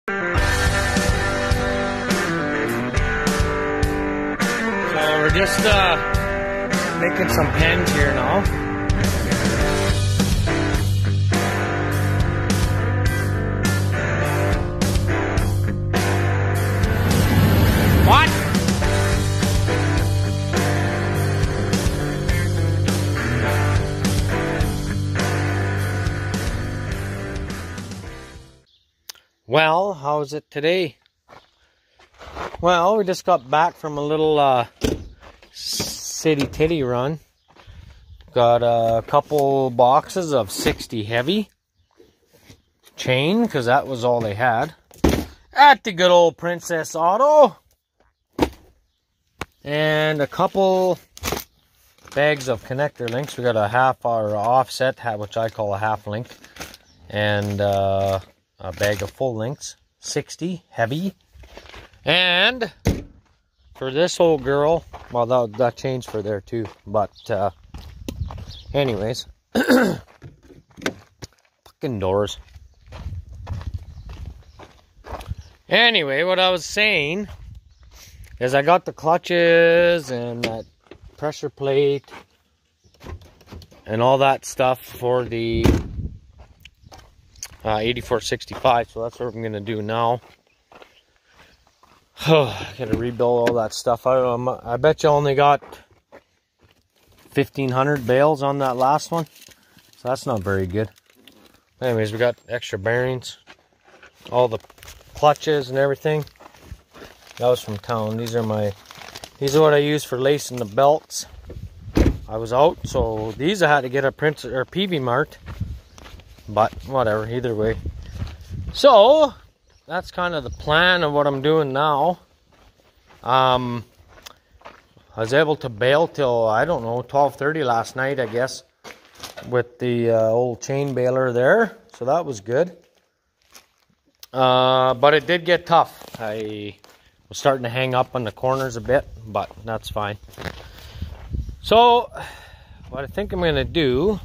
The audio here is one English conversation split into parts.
So we're just making some pens here now. What? Well, how's it today? Well, we just got back from a little city titty run. Got a couple boxes of 60 heavy chain, because that was all they had at the good old Princess Auto. And a couple bags of connector links. We got a half or offset, which I call a half link, and a bag of full links, 60 heavy. And for this old girl, well, that changed for there too. But anyways, fucking doors. Anyway, what I was saying is I got the clutches and that pressure plate and all that stuff for the 8465. So that's what I'm gonna do now. I gotta rebuild all that stuff. I bet you only got 1,500 bales on that last one, so that's not very good. Anyways, we got extra bearings, all the clutches and everything. That was from town. These are what I use for lacing the belts. I was out, so these I had to get a Prince or PV Mart, but whatever, either way. So that's kind of the plan of what I'm doing now. I was able to bail till, I don't know, 12:30 last night, I guess, with the old chain baler there. So that was good. But it did get tough. I was starting to hang up on the corners a bit, but that's fine. So what I think I'm going to do,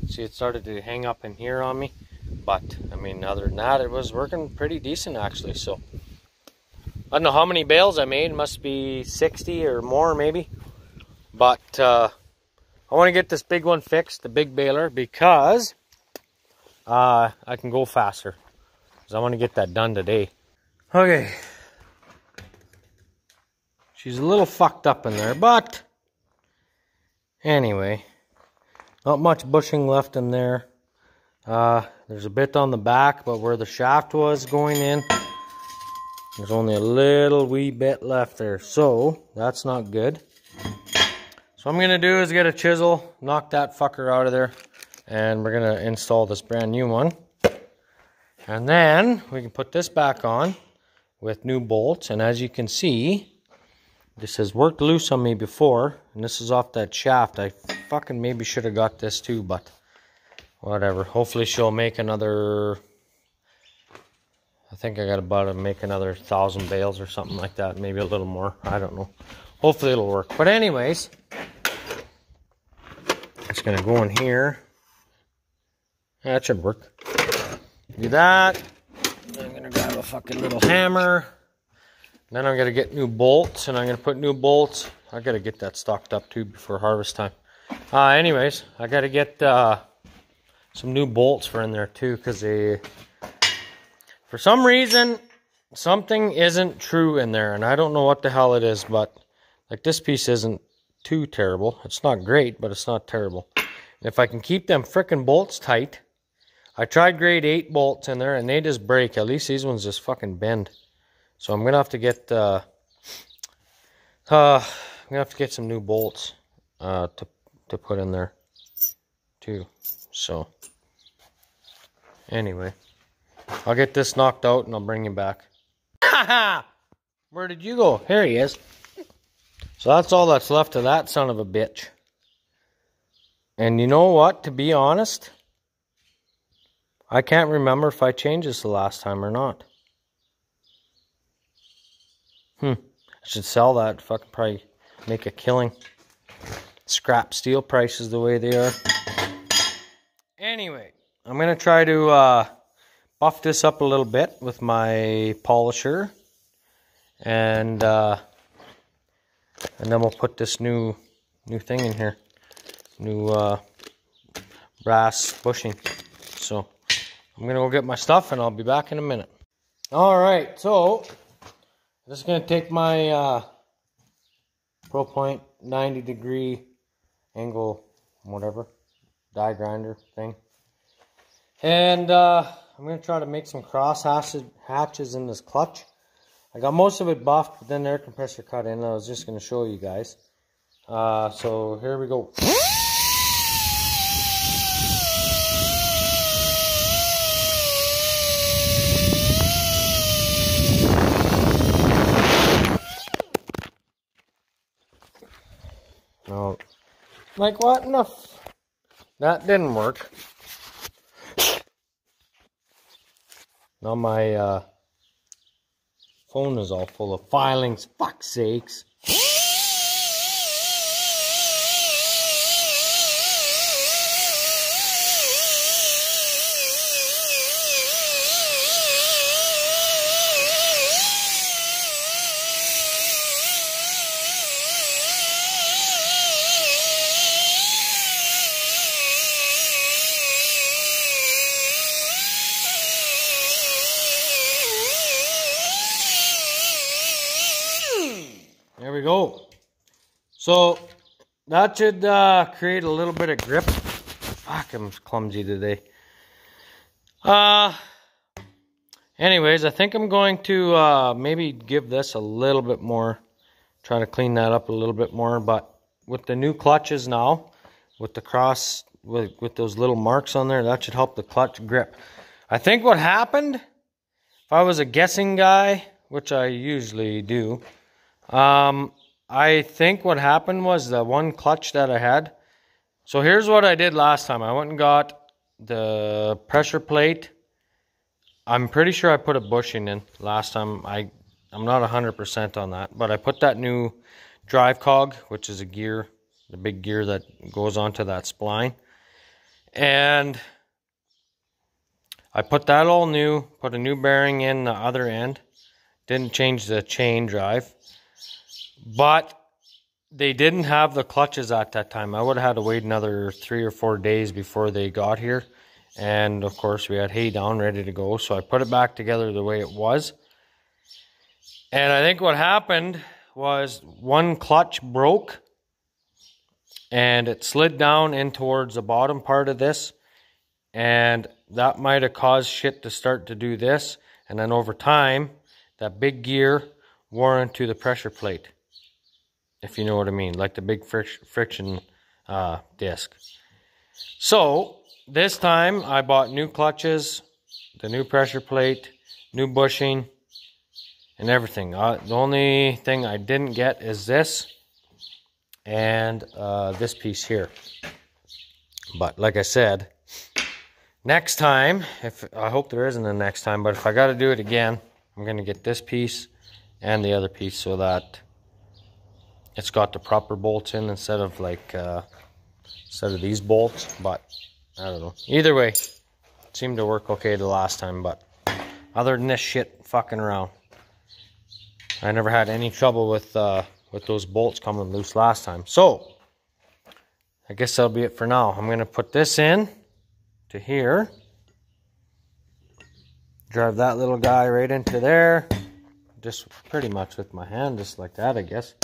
see, it started to hang up in here on me. But, I mean, other than that, it was working pretty decent, actually. So, I don't know how many bales I made. It must be 60 or more, maybe. But, I want to get this big one fixed, the big baler, because I can go faster. Because I want to get that done today. Okay. She's a little fucked up in there, but anyway. Not much bushing left in there. There's a bit on the back, but where the shaft was going in, there's only a little wee bit left there. So, that's not good. So what I'm going to do is get a chisel, knock that fucker out of there, and we're going to install this brand new one. And then, we can put this back on with new bolts. And as you can see, this has worked loose on me before, and this is off that shaft. I fucking maybe should have got this too, but whatever. Hopefully she'll make another, I think I got about to make another 1,000 bales or something like that. Maybe a little more. I don't know. Hopefully it'll work. But anyways, it's going to go in here. That should work. Do that. I'm going to grab a fucking little hammer. Then I'm going to get new bolts, and I'm going to put new bolts. I got to get that stocked up too before harvest time. Anyways, I got to get some new bolts for in there too, because they, for some reason, something isn't true in there, and I don't know what the hell it is, but like this piece isn't too terrible. It's not great, but it's not terrible. And if I can keep them frickin' bolts tight, I tried grade 8 bolts in there and they just break. At least these ones just fucking bend. So I'm gonna have to get some new bolts to put in there too. So anyway, I'll get this knocked out and I'll bring him back. Where did you go? Here he is. So that's all that's left of that son of a bitch. And you know what? To be honest, I can't remember if I changed this the last time or not. I should sell that. Fucking probably make a killing. Scrap steel prices the way they are. Anyway, I'm going to try to buff this up a little bit with my polisher, and then we'll put this new thing in here, new brass bushing. So I'm gonna go get my stuff, and I'll be back in a minute. All right, so I'm just gonna take my Pro Point 90-degree angle, whatever, die grinder thing, and I'm going to try to make some cross hatches in this clutch. I got most of it buffed, but then the air compressor cut in. I was just going to show you guys. So here we go. No, like what? No, that didn't work. Now my phone is all full of filings. Fuck's sakes. There we go. So that should create a little bit of grip. Fuck, I'm clumsy today. Anyways, I think I'm going to maybe give this a little bit more. Try to clean that up a little bit more. But with the new clutches now, with the cross, with those little marks on there, that should help the clutch grip. I think what happened, if I was a guessing guy, which I usually do, I think what happened was the one clutch that I had. So here's what I did last time. I went and got the pressure plate. I'm pretty sure I put a bushing in last time. I'm not 100% on that, but I put that new drive cog, which is a gear, the big gear that goes onto that spline. And I put that all new, put a new bearing in the other end. Didn't change the chain drive. But they didn't have the clutches at that time. I would have had to wait another 3 or 4 days before they got here. And of course we had hay down ready to go. So I put it back together the way it was. And I think what happened was one clutch broke. And it slid down in towards the bottom part of this. And that might have caused shit to start to do this. And then over time, that big gear wore into the pressure plate. If you know what I mean, like the big friction disc. So this time I bought new clutches, the new pressure plate, new bushing, and everything. The only thing I didn't get is this and this piece here. But like I said, next time, I hope there isn't a next time, but if I got to do it again, I'm going to get this piece and the other piece so that it's got the proper bolts in instead of these bolts. But I don't know. Either way, it seemed to work okay the last time. But other than this shit fucking around, I never had any trouble with those bolts coming loose last time. So I guess that'll be it for now. I'm gonna put this in to here. Drive that little guy right into there. Just pretty much with my hand, just like that, I guess.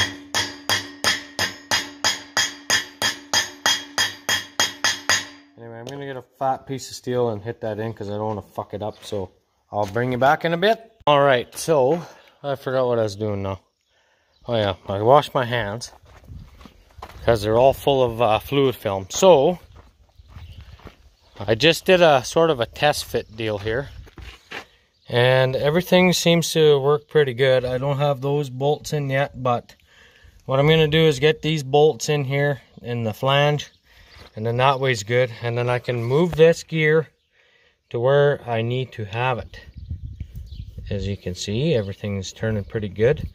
Anyway, I'm going to get a fat piece of steel and hit that in because I don't want to fuck it up. So I'll bring you back in a bit. Alright, so I forgot what I was doing now. Oh yeah, I washed my hands because they're all full of fluid film. So I just did a sort of a test fit deal here. And everything seems to work pretty good. I don't have those bolts in yet, but what I'm going to do is get these bolts in here in the flange. And then that way's good. And then I can move this gear to where I need to have it. As you can see, everything's turning pretty good.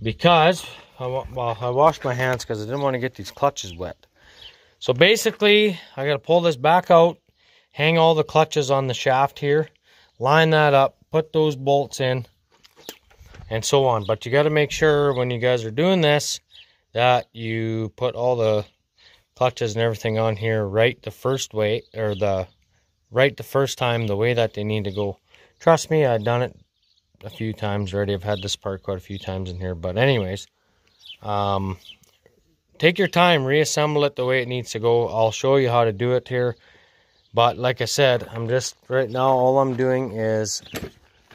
Because, I washed my hands because I didn't want to get these clutches wet. So basically, I got to pull this back out, hang all the clutches on the shaft here, line that up, put those bolts in, and so on. But you got to make sure when you guys are doing this that you put all the clutches and everything on here right the first way, or right the first time, the way that they need to go. Trust me, I've done it a few times already. I've had this part quite a few times in here. But anyways, take your time, reassemble it the way it needs to go. I'll show you how to do it here. But like I said, I'm just, right now, all I'm doing is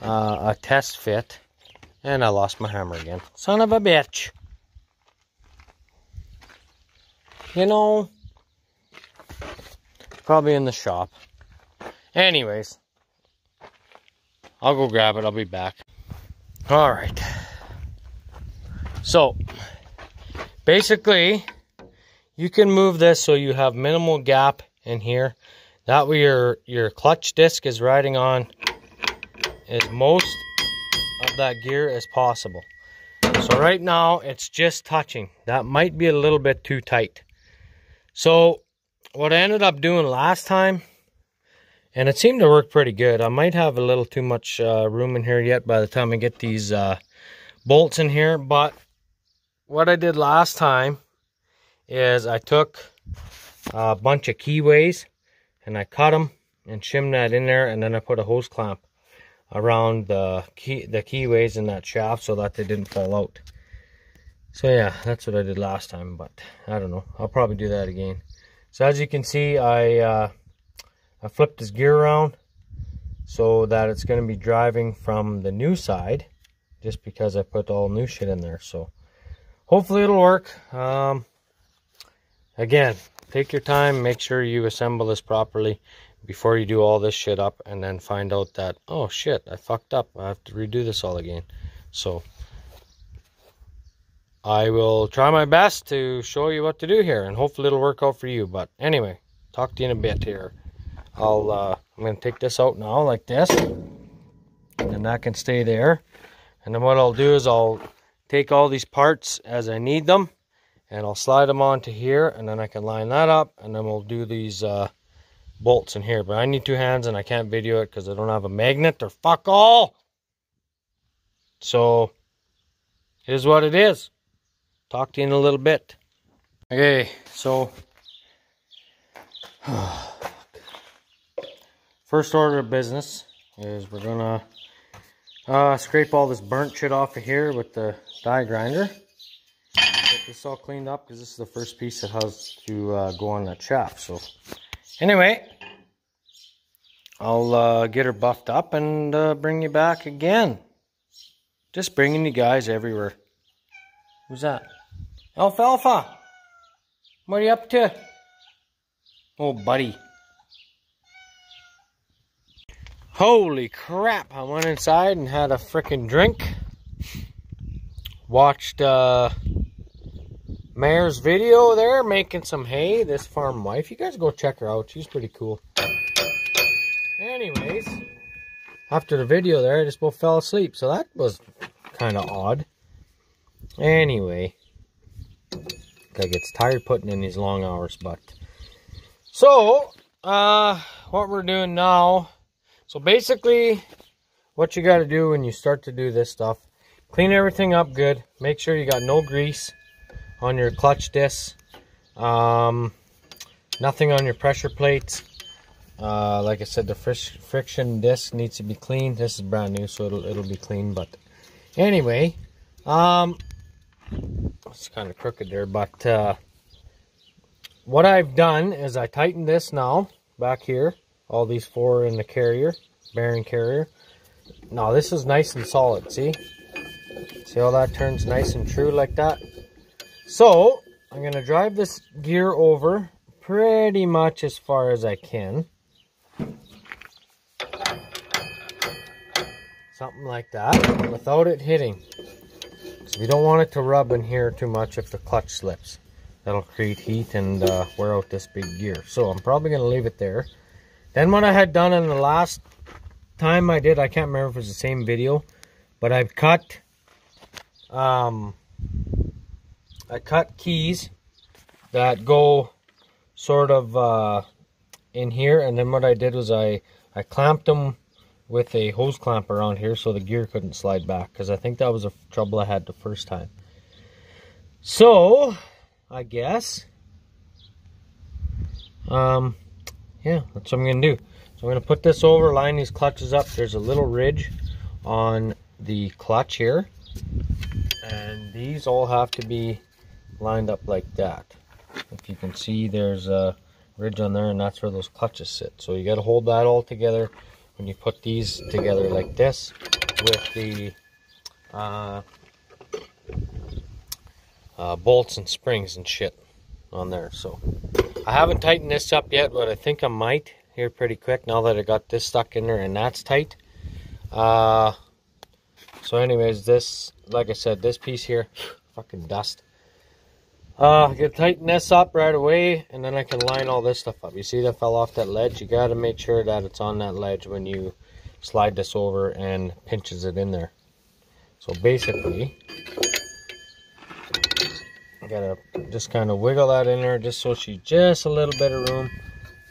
a test fit. And I lost my hammer again. Son of a bitch. You know, probably in the shop. Anyways, I'll go grab it. I'll be back. All right. So, basically, you can move this so you have minimal gap in here. That way your clutch disc is riding on as most of that gear as possible. So right now, it's just touching. That might be a little bit too tight. So, what I ended up doing last time, and it seemed to work pretty good. I might have a little too much room in here yet by the time I get these bolts in here. But what I did last time is I took a bunch of keyways and I cut them and shimmed that in there, and then I put a hose clamp around the keyways in that shaft so that they didn't fall out. So yeah, that's what I did last time, but I don't know. I'll probably do that again. So as you can see, I flipped this gear around so that it's going to be driving from the new side, just because I put all new shit in there. So hopefully it'll work. Again, take your time, make sure you assemble this properly before you do all this shit up, and then find out that, oh shit, I fucked up. I have to redo this all again. So I will try my best to show you what to do here, and hopefully it'll work out for you. But anyway, talk to you in a bit here. I'm going to take this out now like this, and then that can stay there. And then what I'll do is I'll take all these parts as I need them, and I'll slide them onto here, and then I can line that up, and then we'll do these bolts in here. But I need two hands, and I can't video it because I don't have a magnet or fuck all. So, it is what it is. Talk to you in a little bit. Okay, so first order of business is we're gonna scrape all this burnt shit off of here with the die grinder. Get this all cleaned up because this is the first piece that has to go on that shaft. So anyway, I'll get her buffed up and bring you back again. Just bringing you guys everywhere. Who's that? Alfalfa! What are you up to? Oh, buddy. Holy crap, I went inside and had a frickin' drink. Watched Mayor's video there, making some hay, this farm wife. You guys go check her out, she's pretty cool. Anyways, after the video there, I just both fell asleep, so that was kind of odd. Anyway, guy gets tired putting in these long hours, but so what we're doing now, so basically what you got to do when you start to do this stuff, clean everything up good, make sure you got no grease on your clutch discs, nothing on your pressure plates. Like I said, the friction disc needs to be clean. This is brand new, so it'll be clean. But anyway, it's kind of crooked there, but what I've done is I tightened this now back here, all these four in the carrier, bearing carrier. Now this is nice and solid, see how that turns nice and true like that? So I'm going to drive this gear over pretty much as far as I can, something like that, without it hitting. So we don't want it to rub in here too much if the clutch slips. That'll create heat and wear out this big gear. So I'm probably going to leave it there. Then what I had done in the last time I did, I can't remember if it was the same video, but I've cut keys that go sort of in here, and then what I did was I clamped them with a hose clamp around here so the gear couldn't slide back, because I think that was the trouble I had the first time. So I guess yeah, that's what I'm gonna do. So I'm gonna put this over, line these clutches up. There's a little ridge on the clutch here, and these all have to be lined up like that. If you can see, there's a ridge on there, and that's where those clutches sit. So you got to hold that all together when you put these together like this with the bolts and springs and shit on there. So I haven't tightened this up yet, but I think I might here pretty quick now that I got this stuck in there and that's tight. So anyways, this, like I said, this piece here, fucking dust. I can tighten this up right away, and then I can line all this stuff up. You see that fell off that ledge? You got to make sure that it's on that ledge when you slide this over and pinches it in there. So basically, you gotta just kind of wiggle that in there just so she's just a little bit of room,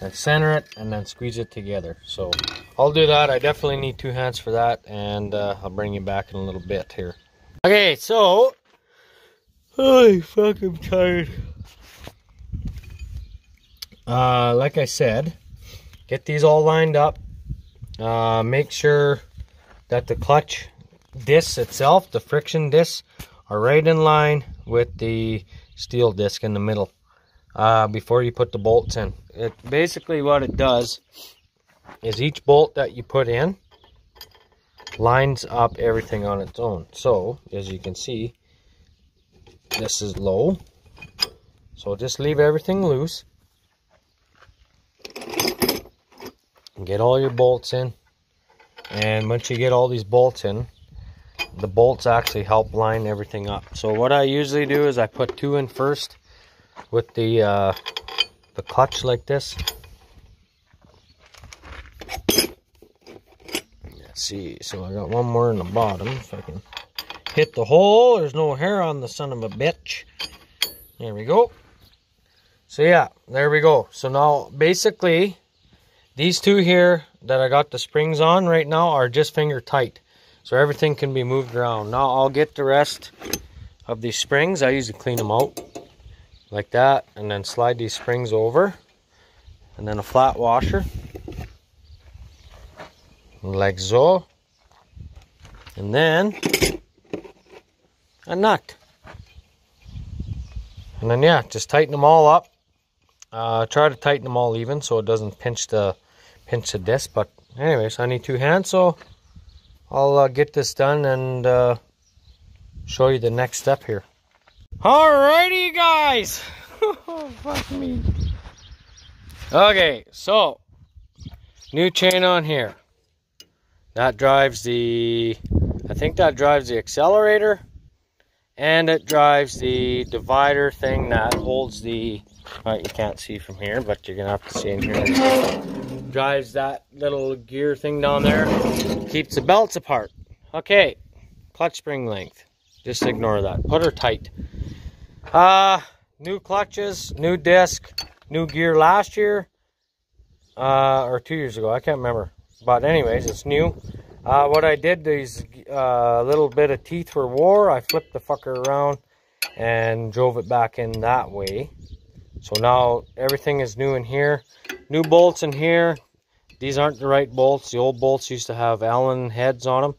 and center it, and then squeeze it together. So I'll do that. I definitely need 2 hands for that, and I'll bring you back in a little bit here. Okay, so holy fuck, I'm tired. Like I said, get these all lined up. Make sure that the clutch disc itself, the friction discs, are right in line with the steel disc in the middle before you put the bolts in. Basically what it does is each bolt that you put in lines up everything on its own. So as you can see, this is low, so just leave everything loose and get all your bolts in. And once you get all these bolts in, the bolts actually help line everything up. So what I usually do is I put 2 in first with the clutch like this. Let's see, so I got one more in the bottom. If I can hit the hole, there's no hair on the son of a bitch. There we go. So yeah, there we go. So now basically these 2 here that I got the springs on right now are just finger tight, so everything can be moved around. Now I'll get the rest of these springs. I usually clean them out like that, and then slide these springs over, and then a flat washer like so, and then a nut, and then yeah, just tighten them all up. Try to tighten them all even so it doesn't pinch the disc. But anyways, I need 2 hands, so I'll get this done and show you the next step here. Alrighty guys. Fuck me. Okay, so new chain on here. That drives the, I think that drives the accelerator, and it drives the divider thing that holds the, you can't see from here, but you're gonna have to see in here. Drives that little gear thing down there, keeps the belts apart. Okay, clutch spring length, just ignore that, put her tight. New clutches, new disc, new gear last year, or 2 years ago, I can't remember. But anyways, it's new. What I did, these little bit of teeth were wore. I flipped the fucker around and drove it back in that way. So now everything is new in here. New bolts in here. These aren't the right bolts. The old bolts used to have Allen heads on them,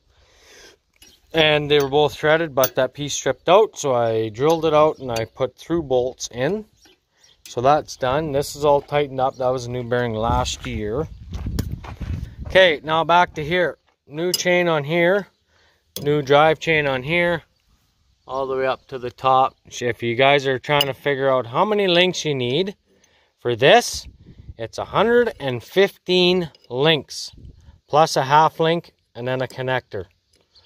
and they were both threaded, but that piece stripped out, so I drilled it out and I put through bolts in. So that's done. This is all tightened up. That was a new bearing last year. Okay, now back to here. New chain on here, new drive chain on here, all the way up to the top. If you guys are trying to figure out how many links you need for this, it's 115 links plus a half link and then a connector.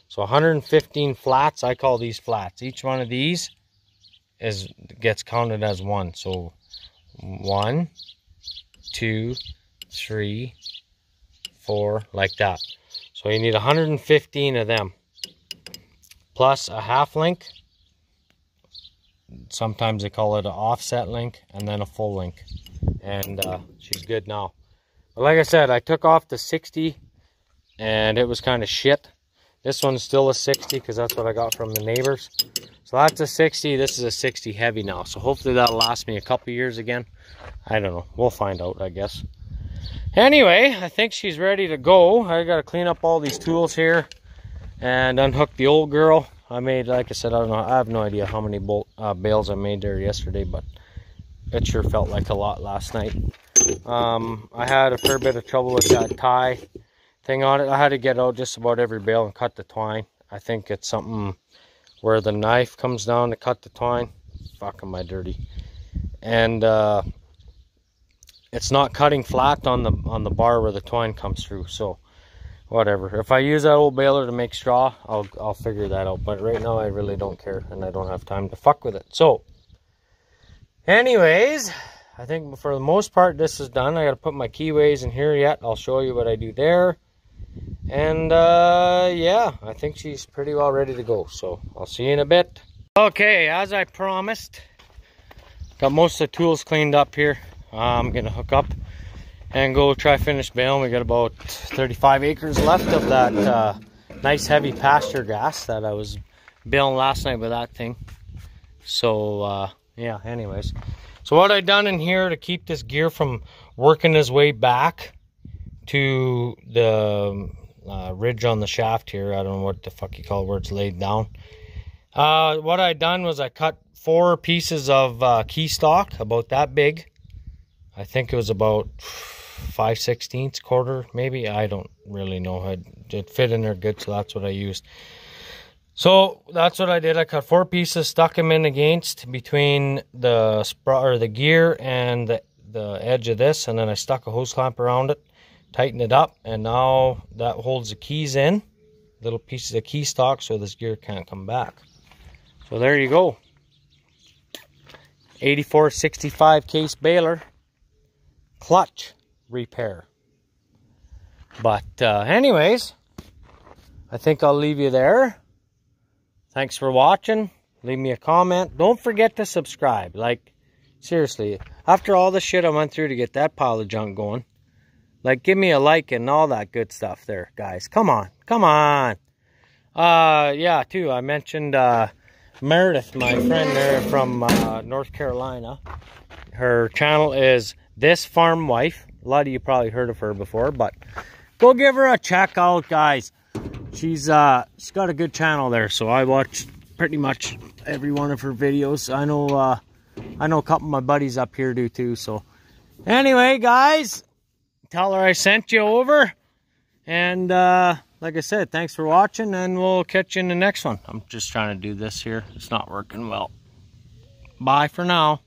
So 115 flats. I call these flats. Each one of these gets counted as one. So 1, 2, 3, 4, like that. So you need 115 of them, plus a half link. Sometimes they call it an offset link, and then a full link. And she's good now. But like I said, I took off the 60 and it was kind of shit. This one's still a 60 because that's what I got from the neighbors. So that's a 60. This is a 60 heavy now. So hopefully that'll last me a couple years again. I don't know. We'll find out, I guess. Anyway, I think she's ready to go. I got to clean up all these tools here and unhook the old girl. I made, like I said, I don't know. I have no idea how many bales I made there yesterday, but it sure felt like a lot last night. I had a fair bit of trouble with that tie thing on it. I had to get out just about every bale and cut the twine. I think it's something where the knife comes down to cut the twine. Fuck, am I dirty. And it's not cutting flat on the bar where the twine comes through, so whatever. If I use that old baler to make straw, I'll figure that out. But right now I really don't care, and I don't have time to fuck with it. So anyways, I think for the most part this is done. I got to put my keyways in here yet. I'll show you what I do there. And yeah, I think she's pretty well ready to go. So I'll see you in a bit. Okay, as I promised, got most of the tools cleaned up here. I'm gonna hook up and go try finish baling. We got about 35 acres left of that nice heavy pasture grass that I was baling last night with that thing. So yeah, anyways, so what I done in here to keep this gear from working his way back to the ridge on the shaft here, I don't know what the fuck you call it, where it's laid down. What I done was I cut 4 pieces of key stock about that big. I think it was about 5/16 quarter, maybe. I don't really know. It fit in there good, so that's what I used. So that's what I did. I cut 4 pieces, stuck them in against between the gear and the edge of this, and then I stuck a hose clamp around it, tightened it up, and now that holds the keys in, little pieces of key stock, so this gear can't come back. So there you go. 8465 case baler. Clutch repair. But anyways, I think I'll leave you there. Thanks for watching. Leave me a comment. Don't forget to subscribe. Like, seriously, after all the shit I went through to get that pile of junk going, like, give me a like and all that good stuff there, guys. Come on, come on. Yeah, too, I mentioned Meredith, my friend there from North Carolina. Her channel is This Farm Wife. A lot of you probably heard of her before, but go give her a check out, guys. She's got a good channel there, so I watch pretty much every one of her videos. I know a couple of my buddies up here do too. So anyway, guys, tell her I sent you over, and like I said, thanks for watching, and we'll catch you in the next one. I'm just trying to do this here. It's not working well. Bye for now.